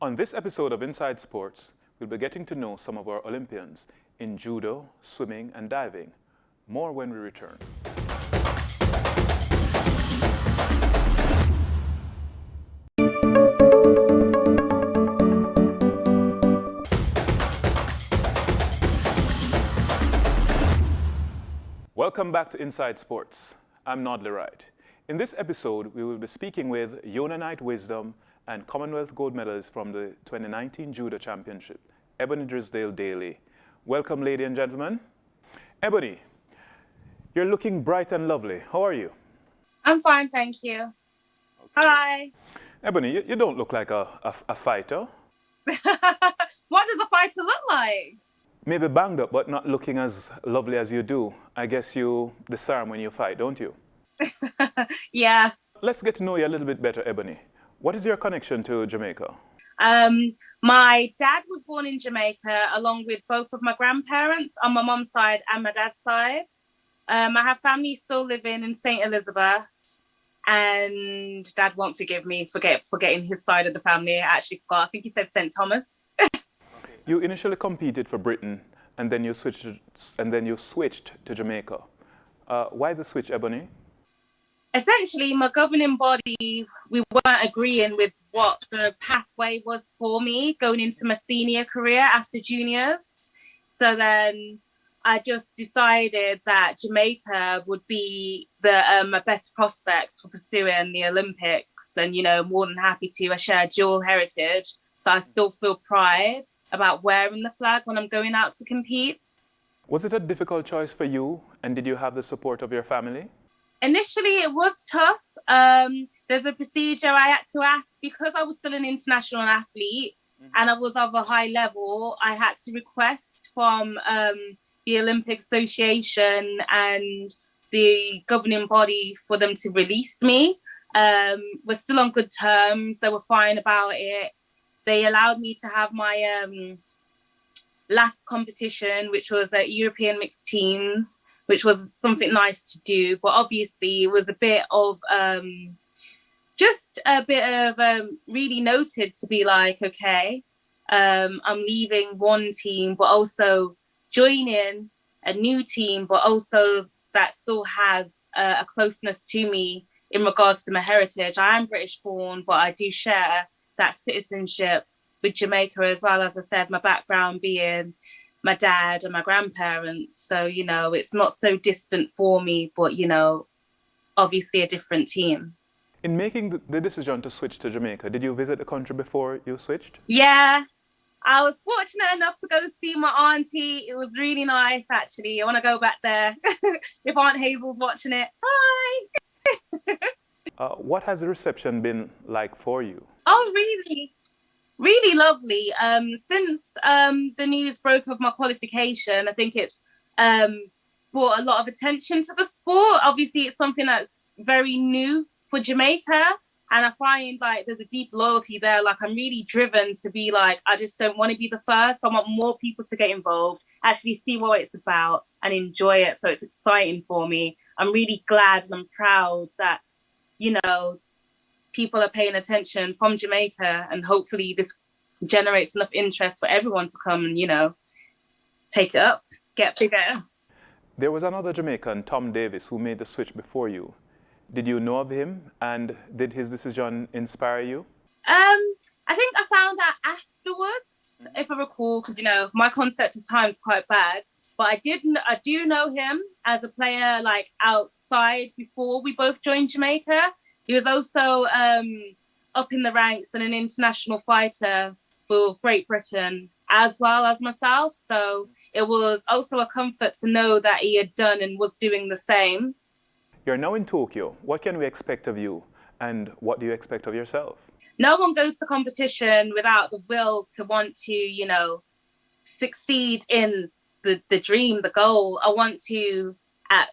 On this episode of Inside Sports, we'll be getting to know some of our Olympians in judo, swimming, and diving. More when we return. Welcome back to Inside Sports. I'm Nodley Wright. In this episode, we will be speaking with Yona Knight-Wisdom and Commonwealth gold medalist from the 2019 Judo Championship, Ebony Drysdale Daly. Welcome, ladies and gentlemen. Ebony, you're looking bright and lovely. How are you? I'm fine, thank you. Okay. Hi. Ebony, you don't look like a fighter. What does a fighter look like? Maybe banged up, but not looking as lovely as you do. I guess you disarm when you fight, don't you? Yeah. Let's get to know you a little bit better, Ebony. What is your connection to Jamaica? My dad was born in Jamaica, along with both of my grandparents on my mom's side and my dad's side. I have family still living in St. Elizabeth, and Dad won't forgive me for forgetting his side of the family. I actually forgot. I think he said St. Thomas. You initially competed for Britain, and then you switched to Jamaica. Why the switch, Ebony? Essentially, my governing body, we weren't agreeing with what the pathway was for me going into my senior career after juniors. So then I just decided that Jamaica would be my best prospects for pursuing the Olympics, and more than happy to. I share dual heritage, so I still feel pride about wearing the flag when I'm going out to compete. Was it a difficult choice for you, and did you have the support of your family? Initially, it was tough. There's a procedure I had to ask because I was still an international athlete and I was of a high level. I had to request from the Olympic Association and the governing body for them to release me. We're still on good terms. They were fine about it. They allowed me to have my last competition, which was at European Mixed Teams, which was something nice to do. But obviously it was a bit of really noted to be like, okay, I'm leaving one team, but also joining a new team, but also that still has a closeness to me in regards to my heritage. I am British born, but I do share that citizenship with Jamaica as well. As I said, my background being my dad and my grandparents. So, it's not so distant for me, but, obviously a different team. In making the decision to switch to Jamaica, did you visit the country before you switched? Yeah, I was fortunate enough to go see my auntie. It was really nice, actually. I want to go back there. If Aunt Hazel's watching it, hi! What has the reception been like for you? Oh, really? Really lovely. Since the news broke of my qualification, I think it's brought a lot of attention to the sport. Obviously, it's something that's very new for Jamaica. And I find like there's a deep loyalty there. Like I'm really driven to be like, I just don't want to be the first. I want more people to get involved, actually see what it's about and enjoy it. So it's exciting for me. I'm really glad and I'm proud that, people are paying attention from Jamaica, and hopefully this generates enough interest for everyone to come and, take it up, get bigger. There was another Jamaican, Tom Davis, who made the switch before you. Did you know of him, and did his decision inspire you? I think I found out afterwards, if I recall, because, my concept of time is quite bad. But I do know him as a player, like outside before we both joined Jamaica. He was also up in the ranks and an international fighter for Great Britain as well as myself. So it was also a comfort to know that he had done and was doing the same. You're now in Tokyo. What can we expect of you, and what do you expect of yourself? No one goes to competition without the will to want to, succeed in the dream, the goal. I want to at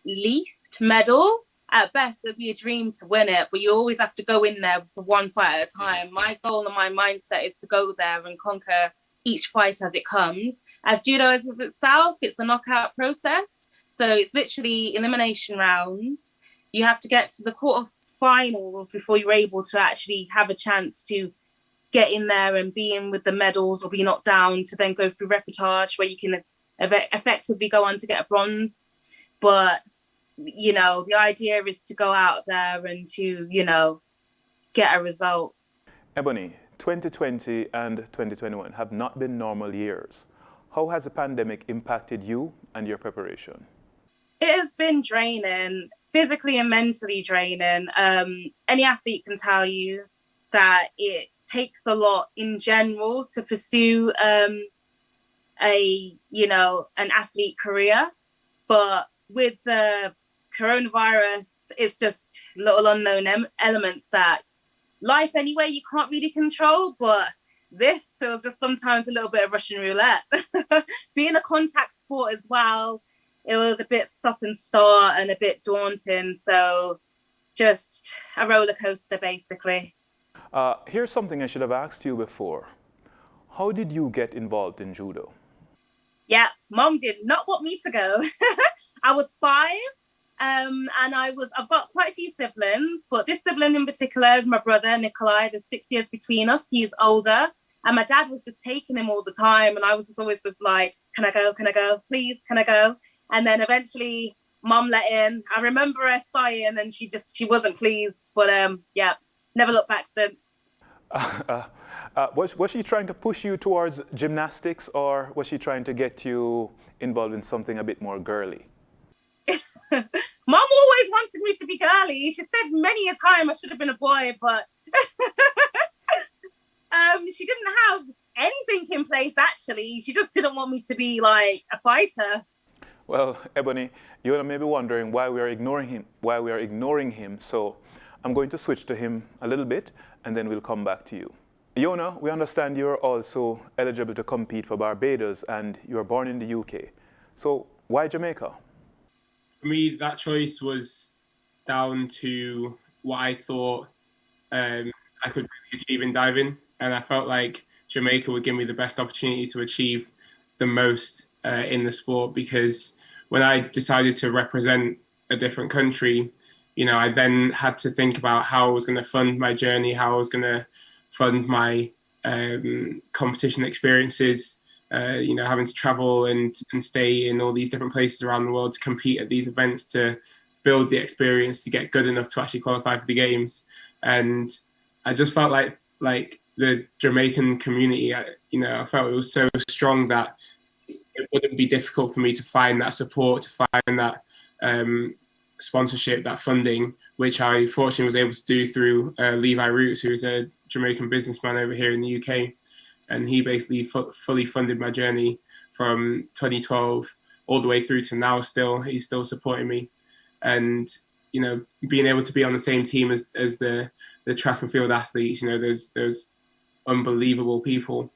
least medal. At best, it'll be a dream to win it, but you always have to go in there for one fight at a time. My goal and my mindset is to go there and conquer each fight as it comes. As judo is itself, it's a knockout process. So it's literally elimination rounds. You have to get to the quarterfinals before you're able to actually have a chance to getting there and being with the medals or be knocked down to then go through repertoire where you can effectively go on to get a bronze. But, you know, the idea is to go out there and to, you know, get a result. Ebony, 2020 and 2021 have not been normal years. How has the pandemic impacted you and your preparation? It has been draining, physically and mentally draining. Any athlete can tell you that it takes a lot in general to pursue an athlete career. But with the coronavirus, it's just little unknown elements that life anyway you can't really control. But this was just sometimes a little bit of Russian roulette. Being a contact sport as well, it was a bit stop and start and a bit daunting. So just a roller coaster, basically. Here's something I should have asked you before. How did you get involved in judo? Yeah, Mom did not want me to go. I was 5, and I've got quite a few siblings, but this sibling in particular is my brother, Nikolai. There's 6 years between us. He's older. And my dad was just taking him all the time. And I was just always like, can I go? Can I go? Please, can I go? And then eventually Mom let in. I remember her sighing and she wasn't pleased. But yeah, never looked back since. Was she trying to push you towards gymnastics, or was she trying to get you involved in something a bit more girly? Mom always wanted me to be girly. She said many a time I should have been a boy, but she didn't have anything in place, actually. She just didn't want me to be like a fighter. Well, Ebony, you may be wondering why we are ignoring him. So I'm going to switch to him a little bit, and then we'll come back to you. Yona, we understand you're also eligible to compete for Barbados, and you were born in the UK. So why Jamaica? For me, that choice was down to what I thought I could really achieve in diving. And I felt like Jamaica would give me the best opportunity to achieve the most in the sport, because when I decided to represent a different country, you know, I then had to think about how I was going to fund my journey, how I was going to fund my competition experiences, you know, having to travel and stay in all these different places around the world to compete at these events, to build the experience, to get good enough to actually qualify for the games. And I just felt like the Jamaican community, you know, I felt it was so strong that it wouldn't be difficult for me to find that support, to find that sponsorship, that funding, which I fortunately was able to do through Levi Roots, who is a Jamaican businessman over here in the UK. And he basically fully funded my journey from 2012 all the way through to now. Still, he's still supporting me. And, you know, being able to be on the same team as the track and field athletes, you know, those unbelievable people.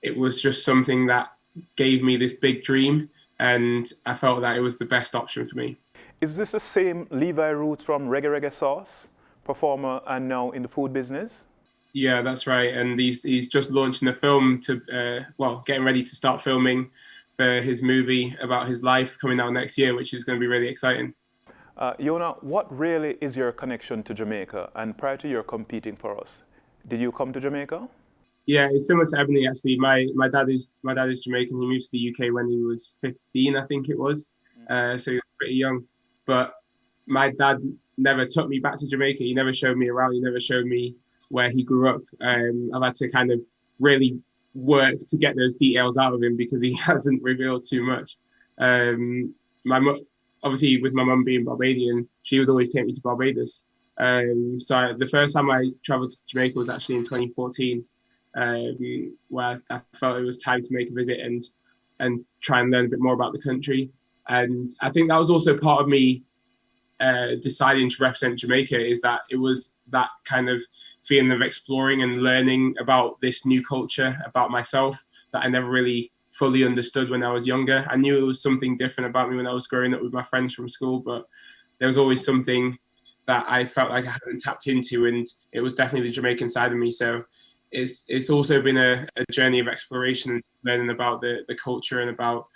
It was just something that gave me this big dream, and I felt that it was the best option for me. Is this the same Levi Roots from Reggae Reggae Sauce, performer and now in the food business? Yeah, that's right. And he's just launching a film to, getting ready to start filming for his movie about his life coming out next year, which is going to be really exciting. Yona, what really is your connection to Jamaica? And prior to your competing for us, did you come to Jamaica? Yeah, it's similar to Ebony, actually. My dad is Jamaican. He moved to the UK when he was 15, I think it was. So he was pretty young. But my dad never took me back to Jamaica. He never showed me around. He never showed me where he grew up. I've had to kind of really work to get those details out of him because he hasn't revealed too much. Obviously, with my mum being Barbadian, she would always take me to Barbados. So the first time I travelled to Jamaica was actually in 2014, where I felt it was time to make a visit and try and learn a bit more about the country. And I think that was also part of me deciding to represent Jamaica, is that it was that kind of feeling of exploring and learning about this new culture, about myself, that I never really fully understood when I was younger. I knew it was something different about me when I was growing up with my friends from school, but there was always something that I felt like I hadn't tapped into, and it was definitely the Jamaican side of me. So it's also been a journey of exploration, learning about the culture and about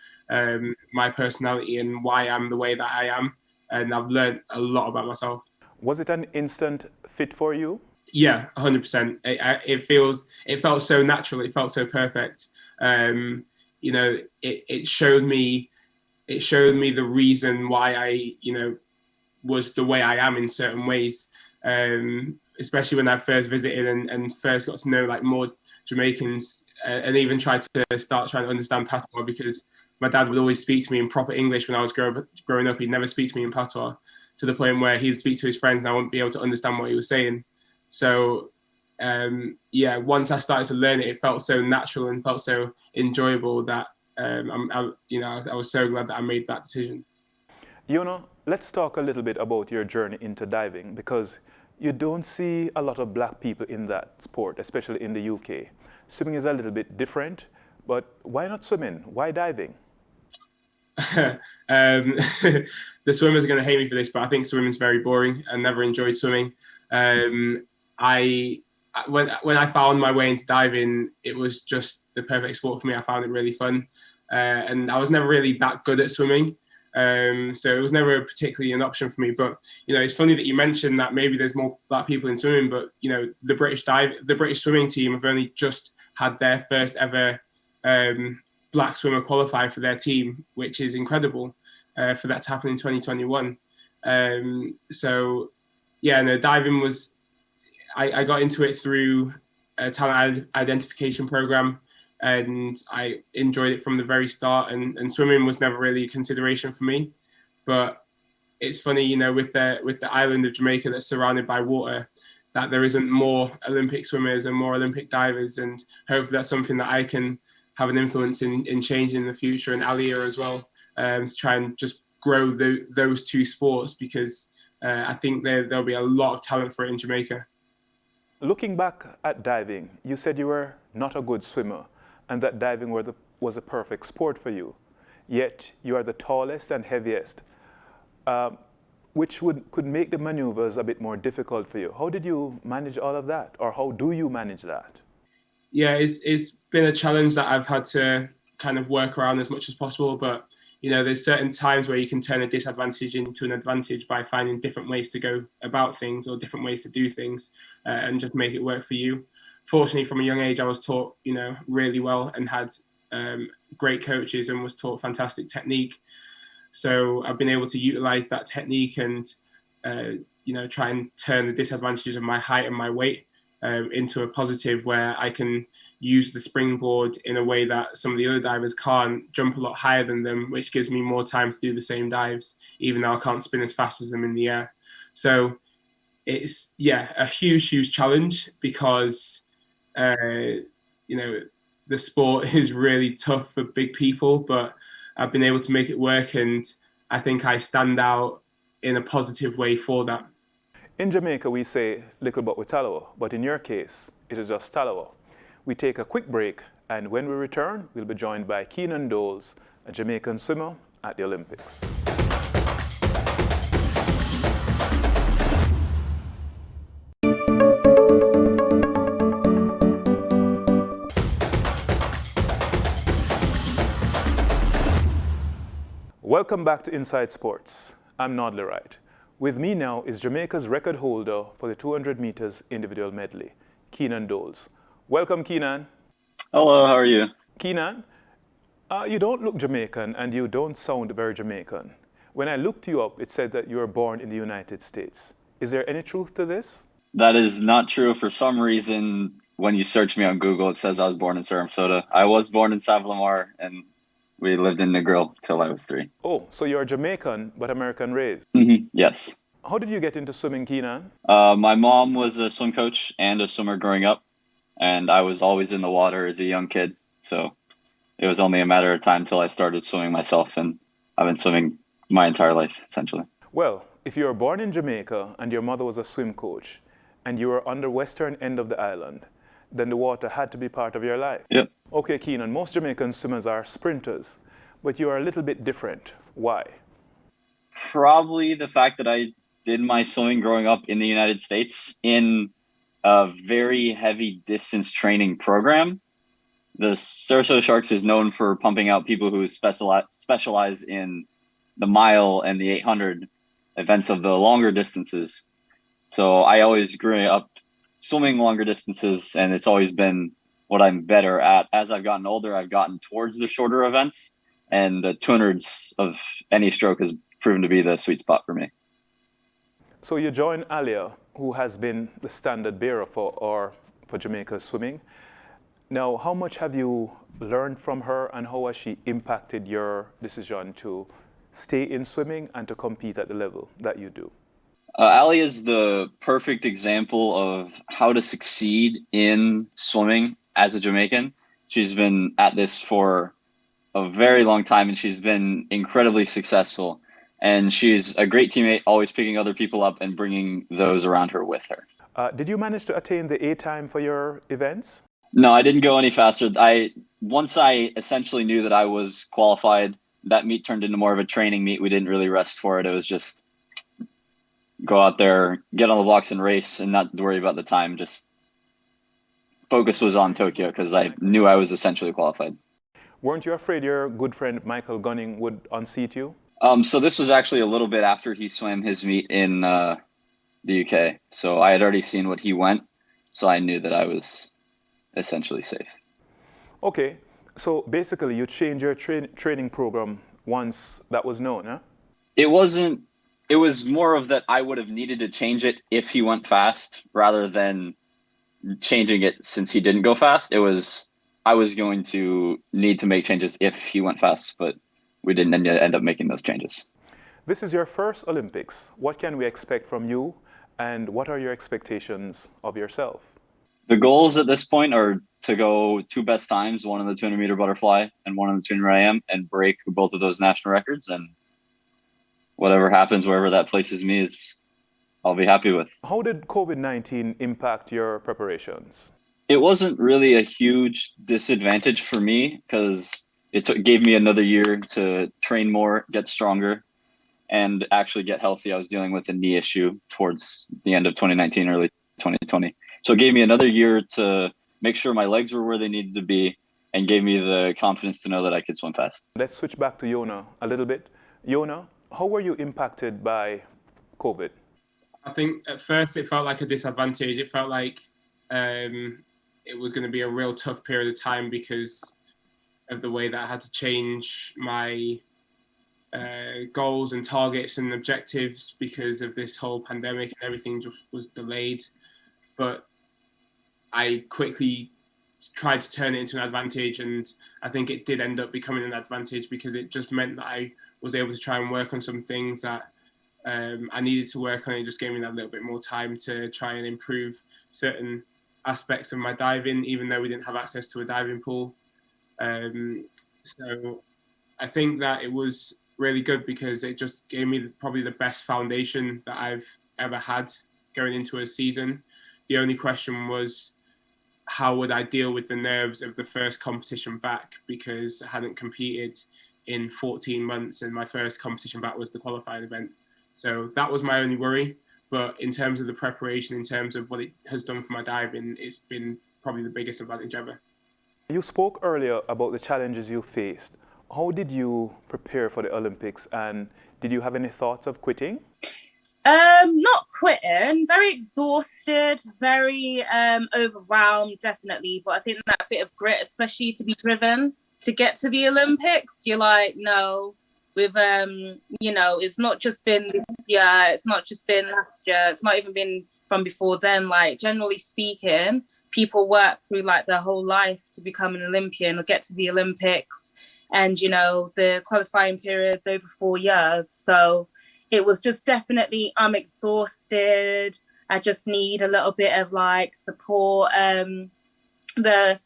my personality and why I'm the way that I am. And I've learned a lot about myself. Was it an instant fit for you? Yeah, 100%. It felt so natural. It felt so perfect. It showed me the reason why I, was the way I am in certain ways. Especially when I first visited and first got to know like more Jamaicans, and even tried to start trying to understand patois, because my dad would always speak to me in proper English when I was growing up. He'd never speak to me in patois, to the point where he'd speak to his friends and I wouldn't be able to understand what he was saying. So once I started to learn it, it felt so natural and felt so enjoyable that I was so glad that I made that decision. Yona, let's talk a little bit about your journey into diving, because you don't see a lot of black people in that sport, especially in the UK. Swimming is a little bit different, but why not swimming? Why diving? The swimmers are going to hate me for this, but I think swimming is very boring. I never enjoyed swimming. When I found my way into diving, it was just the perfect sport for me. I found it really fun, and I was never really that good at swimming, so it was never particularly an option for me. But it's funny that you mentioned that maybe there's more black people in swimming, but the British swimming team have only just had their first ever black swimmer qualify for their team, which is incredible for that to happen in 2021. Diving was, I got into it through a talent identification program, and I enjoyed it from the very start, and swimming was never really a consideration for me. But it's funny, with the island of Jamaica that's surrounded by water, that there isn't more Olympic swimmers and more Olympic divers, and hopefully that's something that I can have an influence in changing in the future, and Alia as well, to try and just grow those two sports, because I think there'll be a lot of talent for it in Jamaica. Looking back at diving, you said you were not a good swimmer and that diving was a perfect sport for you. Yet you are the tallest and heaviest, which could make the maneuvers a bit more difficult for you. How did you manage all of that? Or how do you manage that? Yeah, it's been a challenge that I've had to kind of work around as much as possible. But, there's certain times where you can turn a disadvantage into an advantage by finding different ways to go about things, or different ways to do things, and just make it work for you. Fortunately, from a young age, I was taught, really well, and had great coaches, and was taught fantastic technique. So I've been able to utilize that technique and, try and turn the disadvantages of my height and my weight into a positive, where I can use the springboard in a way that some of the other divers can't, jump a lot higher than them, which gives me more time to do the same dives, even though I can't spin as fast as them in the air. So it's, a huge challenge, because, the sport is really tough for big people, but I've been able to make it work, and I think I stand out in a positive way for that. In Jamaica, we say little but with tallow, but in your case, it is just tallow. We take a quick break, and when we return, we'll be joined by Keenan Doles, a Jamaican swimmer at the Olympics. Welcome back to Inside Sports. I'm Nodley Wright. With me now is Jamaica's record holder for the 200 meters individual medley, Keenan Doles. Welcome, Keenan. Hello, how are you? Keenan, you don't look Jamaican and you don't sound very Jamaican. When I looked you up, it said that you were born in the United States. Is there any truth to this? That is not true. For some reason, when you search me on Google, it says I was born in Sarasota. I was born in Savlamar, and we lived in Negril till I was 3. Oh, so you're Jamaican, but American raised? Mm-hmm. Yes. How did you get into swimming, Keenan? My mom was a swim coach and a swimmer growing up, and I was always in the water as a young kid. So it was only a matter of time till I started swimming myself, and I've been swimming my entire life, essentially. Well, if you were born in Jamaica and your mother was a swim coach, and you were on the western end of the island, then the water had to be part of your life. Yep. Okay, Keenan, most Jamaican swimmers are sprinters, but you are a little bit different. Why? Probably the fact that I did my swimming growing up in the United States in a very heavy distance training program. The Sarasota Sharks is known for pumping out people who specialize in the mile and the 800 events of the longer distances. So I always grew up swimming longer distances, and it's always been what I'm better at. As I've gotten older, I've gotten towards the shorter events, and the 200s of any stroke has proven to be the sweet spot for me. So you join Alia, who has been the standard bearer for Jamaica's swimming. Now, how much have you learned from her, and how has she impacted your decision to stay in swimming and to compete at the level that you do? Ali is the perfect example of how to succeed in swimming as a Jamaican. She's been at this for a very long time, and she's been incredibly successful. And she's a great teammate, always picking other people up and bringing those around her with her. Did you manage to attain the A time for your events? No, I didn't go any faster. Once I essentially knew that I was qualified, that meet turned into more of a training meet. We didn't really rest for it. It was just go out there, get on the blocks and race and not worry about the time. Just focus was on Tokyo because I knew I was essentially qualified. Weren't you afraid your good friend Michael Gunning would unseat you? So this was actually a little bit after he swam his meet in the UK. So I had already seen what he went. So I knew that I was essentially safe. Okay. So basically you changed your training program once that was known, huh? It was more of that I would have needed to change it if he went fast rather than changing it since he didn't go fast. I was going to need to make changes if he went fast, but we didn't end up making those changes. This is your first Olympics. What can we expect from you, and what are your expectations of yourself? The goals at this point are to go 2 best times, one in the 200-meter butterfly and one in the 200 IM, and break both of those national records. And whatever happens, wherever that places me, I'll be happy with. How did COVID-19 impact your preparations? It wasn't really a huge disadvantage for me because it gave me another year to train more, get stronger, and actually get healthy. I was dealing with a knee issue towards the end of 2019, early 2020. So it gave me another year to make sure my legs were where they needed to be and gave me the confidence to know that I could swim fast. Let's switch back to Yona a little bit. Yona, how were you impacted by COVID? I think at first it felt like a disadvantage. It felt like it was going to be a real tough period of time because of the way that I had to change my goals and targets and objectives because of this whole pandemic, and everything just was delayed. But I quickly tried to turn it into an advantage, and I think it did end up becoming an advantage because it just meant that I was able to try and work on some things that I needed to work on. It just gave me that little bit more time to try and improve certain aspects of my diving, even though we didn't have access to a diving pool. So I think that it was really good because it just gave me probably the best foundation that I've ever had going into a season. The only question was, how would I deal with the nerves of the first competition back, because I hadn't competed in 14 months and my first competition back was the qualifying event. So that was my only worry. But in terms of the preparation, in terms of what it has done for my diving, it's been probably the biggest advantage ever. You spoke earlier about the challenges you faced. How did you prepare for the Olympics, and did you have any thoughts of quitting? Not quitting, very exhausted, very overwhelmed, definitely. But I think that bit of grit, especially to be driven to get to the Olympics, you're like, no, with it's not just been this year, it's not just been last year, it's not even been from before then. Like, generally speaking, people work through like their whole life to become an Olympian or get to the Olympics. And, the qualifying period's over 4 years. So it was just definitely, I'm exhausted. I just need a little bit of like support. My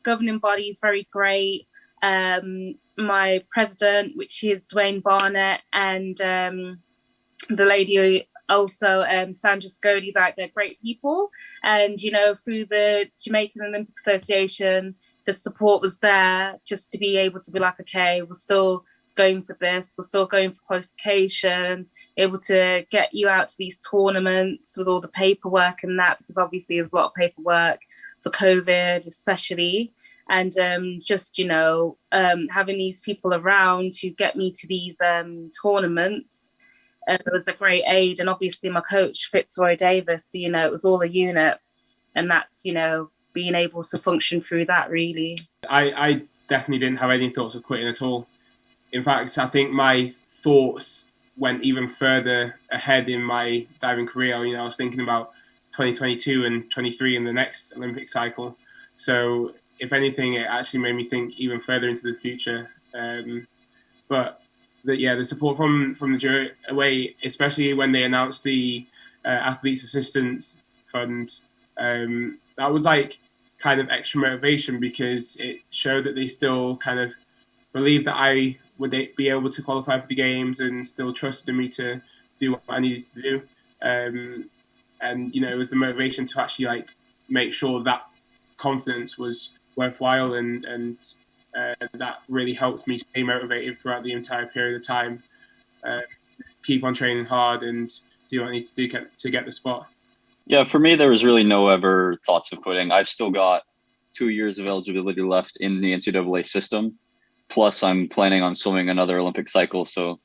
governing body is very great. My president, which is Dwayne Barnett, and the lady also, Sandra Scody, like, they're great people. And, through the Jamaican Olympic Association, the support was there just to be able to be like, okay, we're still going for this, we're still going for qualification, able to get you out to these tournaments with all the paperwork and that, because obviously there's a lot of paperwork for COVID especially. And having these people around to get me to these tournaments it was a great aid. And obviously my coach, Fitzroy Davis, you know, it was all a unit. And that's, you know, being able to function through that, really. I definitely didn't have any thoughts of quitting at all. In fact, I think my thoughts went even further ahead in my diving career. You know, I was thinking about 2022 and 23 in the next Olympic cycle. So if anything, it actually made me think even further into the future. But the support from the jury away, especially when they announced the athletes assistance fund, that was like kind of extra motivation, because it showed that they still kind of believed that I would be able to qualify for the games and still trusted in me to do what I needed to do. And, you know, it was the motivation to actually like make sure that confidence was worthwhile, and that really helped me stay motivated throughout the entire period of time. Keep on training hard and do what I need to do to get the spot. Yeah, for me, there was really no ever thoughts of quitting. I've still got 2 years of eligibility left in the NCAA system. Plus, I'm planning on swimming another Olympic cycle. So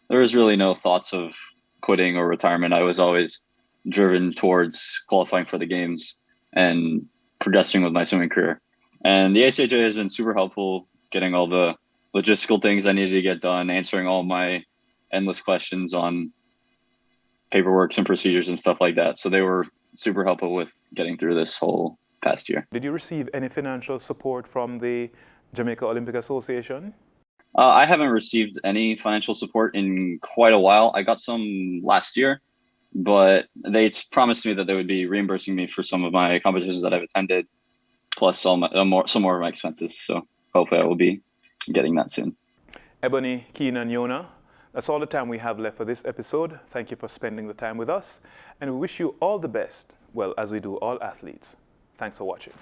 there was really no thoughts of quitting or retirement. I was always driven towards qualifying for the games and progressing with my swimming career. And the ACHA has been super helpful, getting all the logistical things I needed to get done, answering all my endless questions on paperwork and procedures and stuff like that. So they were super helpful with getting through this whole past year. Did you receive any financial support from the Jamaica Olympic Association? I haven't received any financial support in quite a while. I got some last year, but they promised me that they would be reimbursing me for some of my competitions that I've attended, plus some more of my expenses. So hopefully I will be getting that soon. Ebony, Keenan, Yona, that's all the time we have left for this episode. Thank you for spending the time with us, and we wish you all the best, well, as we do all athletes. Thanks for watching.